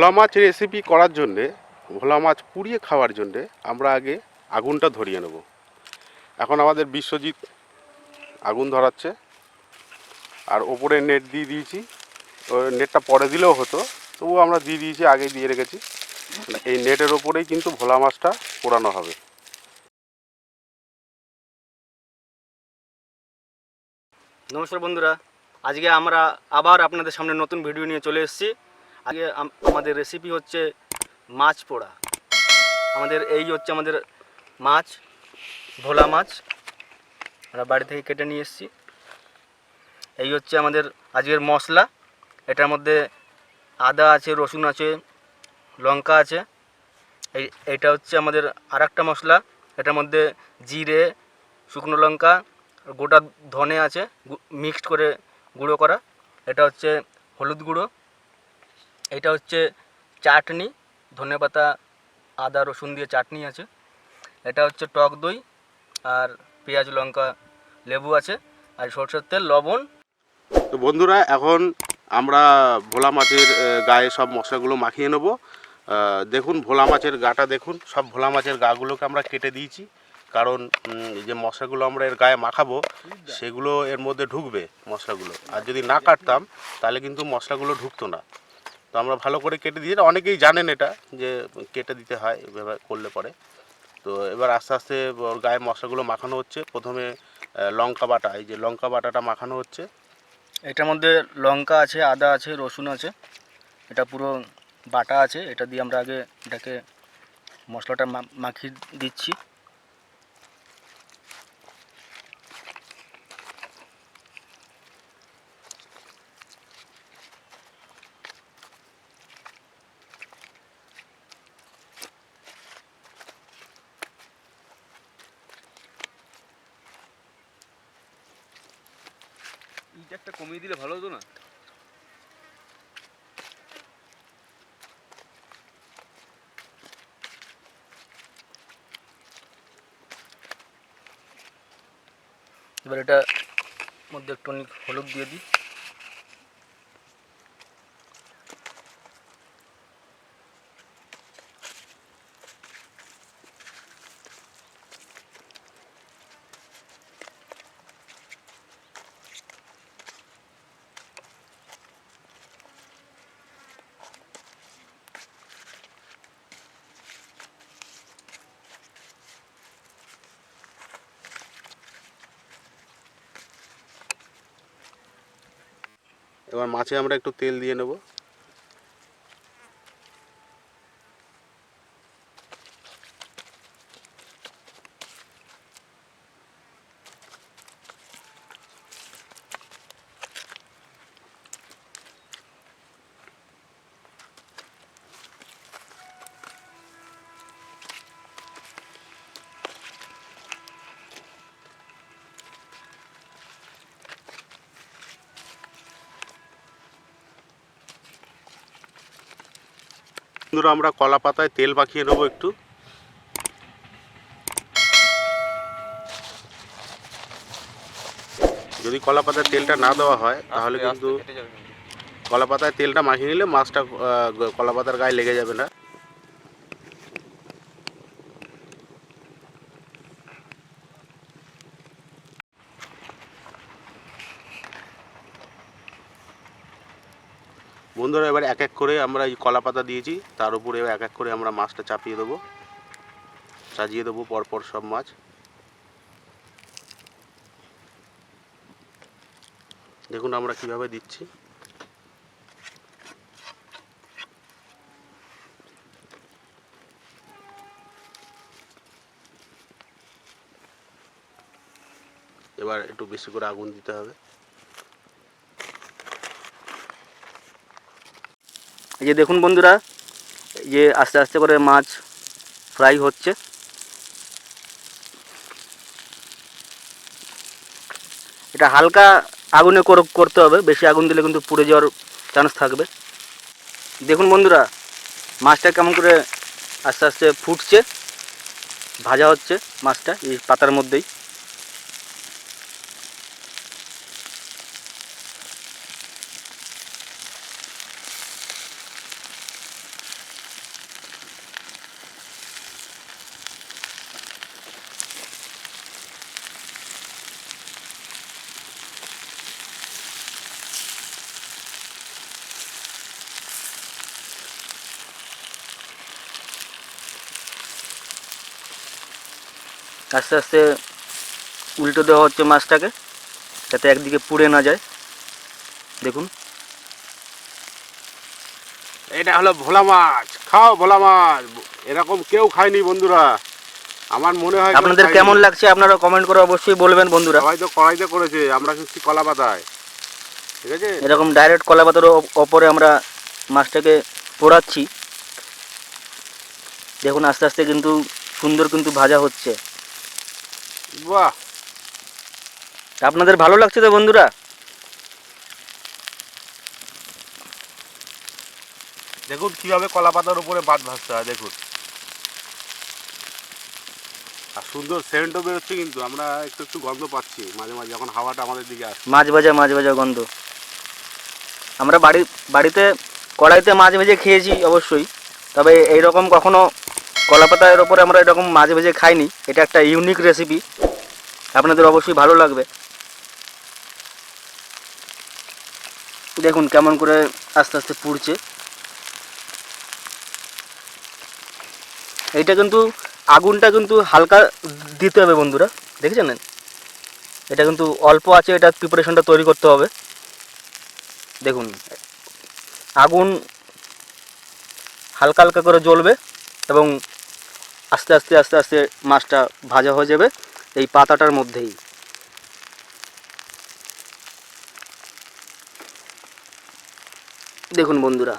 ভোলা মাছ recipe করার জন্যে, ভোলা মাছ পুড়িয়ে খাওয়ার জন্যে আমরা আগে আগুনটা ধরিয়ে নেব। এখন আমাদের বিশ্বজিৎ আগুন ধরাচ্ছে, আর ওপরে নেট দিয়ে দিয়েছি। নেটটা পরে দিলেও হতো, তবুও আমরা দিয়ে দিয়েছি, আগেই দিয়ে রেখেছি। এই নেটের ওপরেই কিন্তু ভোলা মাছটা পোড়ানো হবে। নমস্কার বন্ধুরা, আজকে আমরা আবার আপনাদের সামনে নতুন ভিডিও নিয়ে চলে এসেছি। আজকে আমাদের রেসিপি হচ্ছে মাছ পোড়া। এই হচ্ছে আমাদের মাছ, ভোলা মাছ। আমরা বাড়ি থেকে কেটে নিয়ে এসেছি। এই হচ্ছে আমাদের আজকের মশলা। এটার মধ্যে আদা আছে, রসুন আছে, লঙ্কা আছে। এইটা হচ্ছে আমাদের আরেকটা মশলা। এটার মধ্যে জিরে, শুকনো লঙ্কা, গোটা ধনে আছে মিক্সড করে গুঁড়ো করা। এটা হচ্ছে হলুদ গুঁড়ো। এটা হচ্ছে চাটনি, ধনেপাতা, আদা রসুন দিয়ে চাটনি আছে। এটা হচ্ছে টক দই, আর পেঁয়াজ লঙ্কা লেবু আছে, আর সরষের তেল, লবণ। তো বন্ধুরা, এখন আমরা ভোলা মাছের গায়ে সব মশলাগুলো মাখিয়ে নেব। দেখুন ভোলা মাছের গাটা দেখুন, সব ভোলা মাছের গাগুলোকে আমরা কেটে দিয়েছি, কারণ যে মশলাগুলো আমরা এর গায়ে মাখাবো সেগুলো এর মধ্যে ঢুকবে মশলাগুলো। আর যদি না কাটতাম তাহলে কিন্তু মশলাগুলো ঢুকতো না। তো আমরা ভালো করে কেটে দিয়েছি। অনেকেই জানেন এটা, যে কেটে দিতে হয় এভাবে করলে পরে। তো এবার আস্তে আস্তে ওর গায়ে মশলাগুলো মাখানো হচ্ছে। প্রথমে লঙ্কা বাটা, এই যে লঙ্কা বাটাটা মাখানো হচ্ছে। এটার মধ্যে লঙ্কা আছে, আদা আছে, রসুন আছে, এটা পুরো বাটা আছে। এটা দিয়ে আমরা আগে এটাকে মশলাটা মাখিয়ে দিচ্ছি। এইটা একটা কমিয়ে দিলে ভালো হতো না? এবার এটা মধ্যে একটু হলুদ দিয়ে দিই। এবার মাছে আমরা একটু তেল দিয়ে নেব। বন্ধুরা, আমরা কলা পাতায় তেল মাখিয়ে নেবো একটু। যদি কলা পাতায় তেলটা না দেওয়া হয় তাহলে কিন্তু কলা পাতায় তেলটা মাখিয়ে নিলে মাছটা কলা পাতার গায়ে লেগে যাবে না। বন্ধুরা, এবার এক এক করে আমরা এই কলা পাতা দিয়েছি, তার উপরে এক এক করে আমরা মাছটা চাপিয়ে দেবো, সাজিয়ে দেবো পরপর সব মাছ। দেখুন আমরা কিভাবে দিচ্ছি। এবার একটু বেশি করে আগুন দিতে হবে। এই যে দেখুন বন্ধুরা, এই যে আস্তে আস্তে করে মাছ ফ্রাই হচ্ছে। এটা হালকা আগুনে করতে হবে, বেশি আগুন দিলে কিন্তু পুড়ে যাওয়ার চান্স থাকবে। দেখুন বন্ধুরা, মাছটা কেমন করে আস্তে আস্তে ফুটছে, ভাজা হচ্ছে মাছটা এই পাতার মধ্যেই। আস্তে আস্তে উল্টো দেওয়া হচ্ছে মাছটাকে, যাতে একদিকে পুড়ে না যায়। দেখুন, এটা হলো ভোলা মাছ। খাও ভোলা মাছ, এরকম কেউ খায়নি বন্ধুরা। আমার মনে হয় আপনাদের কেমন লাগছে আপনারা কমেন্ট করে অবশ্যই বলবেন বন্ধুরা। সবাই তো কড়াইতে করেছে, আমরা কিন্তু কলা পাতায়, ঠিক আছে। এরকম ডাইরেক্ট কলা পাতার ওপরে আমরা মাছটাকে পোড়াচ্ছি। দেখুন আস্তে আস্তে কিন্তু সুন্দর কিন্তু ভাজা হচ্ছে। বাহ, আপনাদের ভালো লাগছে তো বন্ধুরা? দেখুন কিভাবে কলা পাতার উপরে ভাত ভাজতে হয়, দেখুন। আর সুন্দর সেন্টও বেরোচ্ছে, কিন্তু আমরা একটু একটু গন্ধ পাচ্ছি মাঝে মাঝে যখন হাওয়াটা আমাদের দিকে আসে। মাছ ভাজা গন্ধ। আমরা বাড়িতে কড়াইতে মাছ ভেজে খেয়েছি অবশ্যই, তবে এইরকম কখনো কলা পাতার ওপরে আমরা এরকম মাছ ভেজে খাইনি। এটা একটা ইউনিক রেসিপি, আপনাদের অবশ্যই ভালো লাগবে। দেখুন কেমন করে আস্তে আস্তে পুড়ছে। এইটা কিন্তু আগুনটা কিন্তু হালকা দিতে হবে বন্ধুরা, দেখেছেন? এটা কিন্তু অল্প আছে, এটা প্রিপারেশনটা তৈরি করতে হবে। দেখুন আগুন হালকা হালকা করে জ্বলবে এবং আস্তে আস্তে আস্তে আস্তে মাছটা ভাজা হয়ে যাবে এই পাতাটার মধ্যেই। দেখুন বন্ধুরা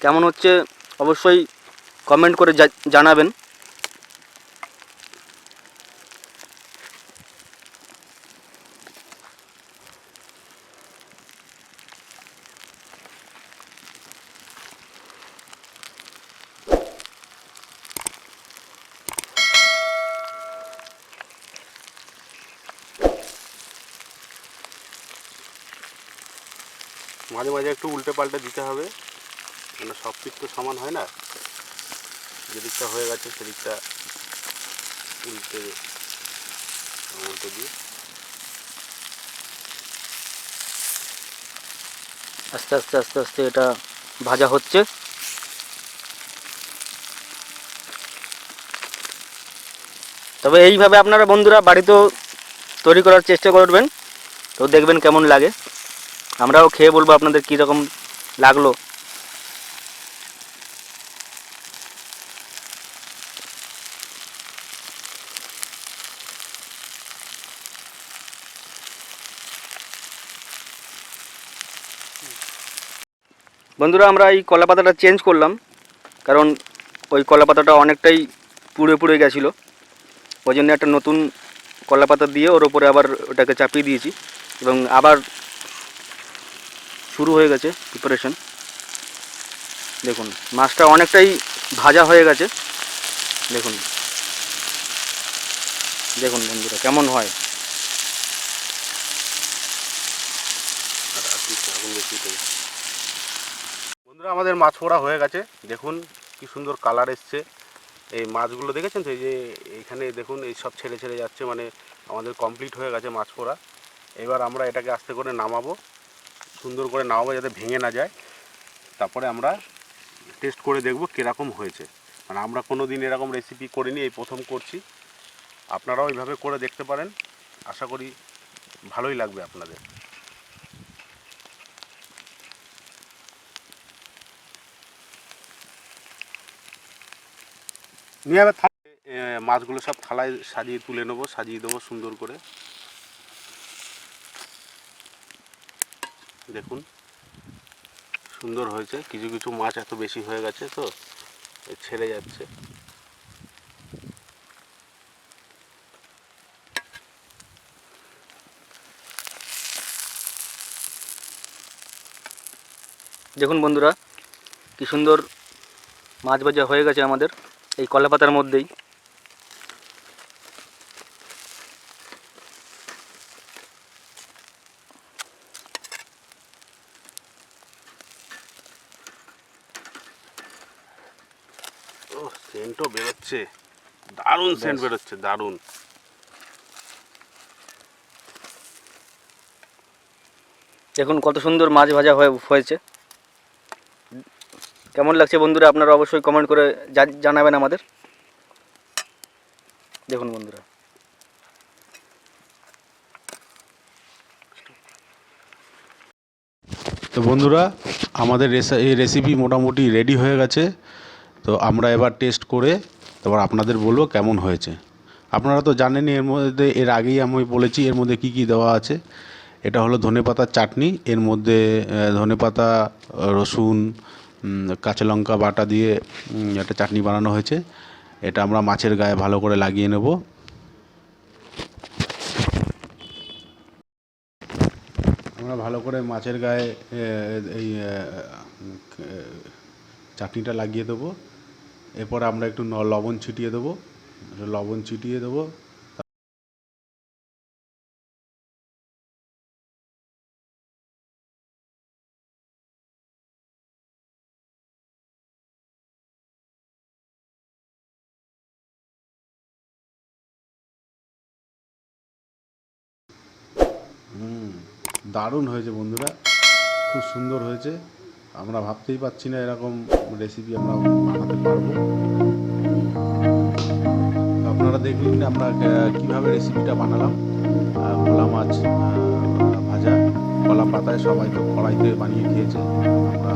কেমন হচ্ছে অবশ্যই কমেন্ট করে জানাবেন। মাঝে মাঝে একটু উল্টে পাল্টে দিতে হবে, মানে সব দিক তো সমান হয় না। যেদিকটা হয়ে গেছে সেদিকটা উল্টে উল্টে দিয়ে আস্তে আস্তে আস্তে আস্তে এটা ভাজা হচ্ছে। তবে এইভাবে আপনারা বন্ধুরা বাড়িতেও তৈরি করার চেষ্টা করবেন, তো দেখবেন কেমন লাগে। আমরাও খেয়ে বলবো আপনাদের কীরকম লাগলো। বন্ধুরা আমরা এই কলা পাতাটা চেঞ্জ করলাম, কারণ ওই কলা পাতাটা অনেকটাই পুড়ে পুড়ে গেছিলো। ওই জন্য একটা নতুন কলা পাতা দিয়ে ওর ওপরে আবার ওটাকে চাপিয়ে দিয়েছি এবং আবার শুরু হয়ে গেছে প্রিপারেশন। দেখুন মাছটা অনেকটাই ভাজা হয়ে গেছে। দেখুন দেখুন বন্ধুরা কেমন হয়। বন্ধুরা আমাদের মাছ পোড়া হয়ে গেছে, দেখুন কি সুন্দর কালার এসছে। এই মাছগুলো দেখেছেন তো, এই যে এইখানে দেখুন এই সব ছেড়ে ছেড়ে যাচ্ছে, মানে আমাদের কমপ্লিট হয়ে গেছে মাছ পোড়া। এবার আমরা এটাকে আস্তে করে নামাবো, সুন্দর করে নামাবো যাতে ভেঙে না যায়। তারপরে আমরা টেস্ট করে দেখব কীরকম হয়েছে। মানে আমরা কোনো দিন এরকম রেসিপি করিনি, এই প্রথম করছি। আপনারাও এইভাবে করে দেখতে পারেন, আশা করি ভালোই লাগবে আপনাদের। নিয়ে আবার মাছগুলো সব থালায় সাজিয়ে তুলে নেবো, সাজিয়ে দেবো সুন্দর করে। দেখুন সুন্দর হয়েছে। কিছু কিছু মাছ এত বেশি হয়ে গেছে তো ছেড়ে যাচ্ছে। দেখুন বন্ধুরা কি সুন্দর মাছ ভাজা হয়ে গেছে আমাদের এই কলা পাতার মধ্যেই। ও সেন্টও বেরোচ্ছে, দারুণ সেন্ট বেরোচ্ছে, দারুণ। দেখুন কত সুন্দর মাছ ভাজা হয়েছে। কেমন লাগছে বন্ধুরা আপনারা অবশ্যই কমেন্ট করে জানাবেন আমাদের। দেখুন বন্ধুরা। তো বন্ধুরা, আমাদের এই রেসিপি মোটামুটি রেডি হয়ে গেছে। তো আমরা এবার টেস্ট করে তারপর আপনাদের বলবো কেমন হয়েছে। আপনারা তো জানেনই, এর মধ্যে এর আগেই আমি বলেছি এর মধ্যে কি কি দেওয়া আছে। এটা হলো ধনেপাতার চাটনি। এর মধ্যে ধনেপাতা, রসুন, কাঁচা লঙ্কা বাটা দিয়ে একটা চাটনি বানানো হয়েছে। এটা আমরা মাছের গায়ে ভালো করে লাগিয়ে নেব। আমরা ভালো করে মাছের গায়ে এই চাটনিটা লাগিয়ে দেবো। এরপর আমরা একটু লবণ ছিটিয়ে দেবো, লবণ ছিটিয়ে দেবো। দারুণ হয়েছে বন্ধুরা, খুব সুন্দর হয়েছে। আমরা ভাবতেই পারছি না এরকম রেসিপি আমরা বানাতে পারবো। আপনারা দেখলেন আমরা কীভাবে রেসিপিটা বানালাম। ভোলা মাছ ভাজা, কলা পাতায়, সবাই তো কড়াইতে বানিয়ে খেয়েছে। আমরা